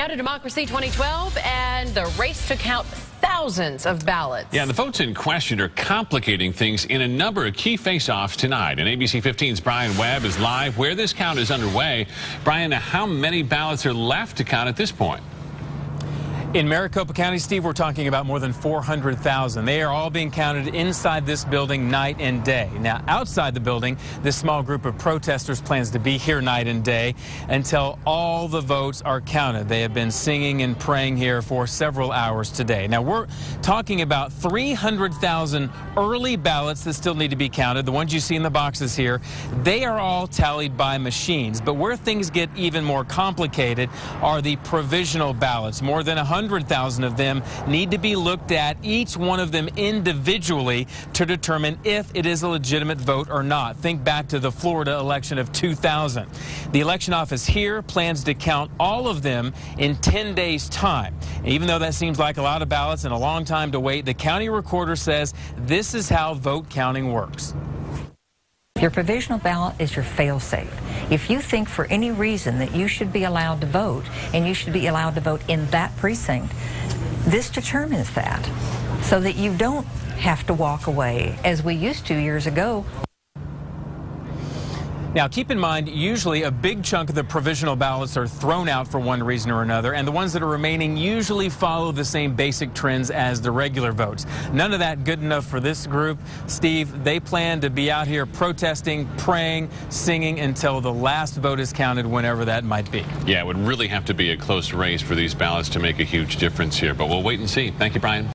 Now to Democracy 2012 and the race to count thousands of ballots. Yeah, the votes in question are complicating things in a number of key face-offs tonight. And ABC 15's Brian Webb is live where this count is underway. Brian, how many ballots are left to count at this point? In Maricopa County, Steve, we're talking about more than 400,000. They are all being counted inside this building night and day. Now, outside the building, this small group of protesters plans to be here night and day until all the votes are counted. They have been singing and praying here for several hours today. Now, we're talking about 300,000 early ballots that still need to be counted. The ones you see in the boxes here, they are all tallied by machines. But where things get even more complicated are the provisional ballots. More than 100,000 of them need to be looked at, each one of them individually, to determine if it is a legitimate vote or not. Think back to the Florida election of 2000. The election office here plans to count all of them in 10 days' time. And even though that seems like a lot of ballots and a long time to wait, the county recorder says this is how vote counting works. Your provisional ballot is your fail-safe. If you think for any reason that you should be allowed to vote, and you should be allowed to vote in that precinct, this determines that, so that you don't have to walk away, as we used to years ago. Now, keep in mind, usually a big chunk of the provisional ballots are thrown out for one reason or another, and the ones that are remaining usually follow the same basic trends as the regular votes. None of that good enough for this group. Steve, they plan to be out here protesting, praying, singing until the last vote is counted, whenever that might be. Yeah, it would really have to be a close race for these ballots to make a huge difference here, but we'll wait and see. Thank you, Brian.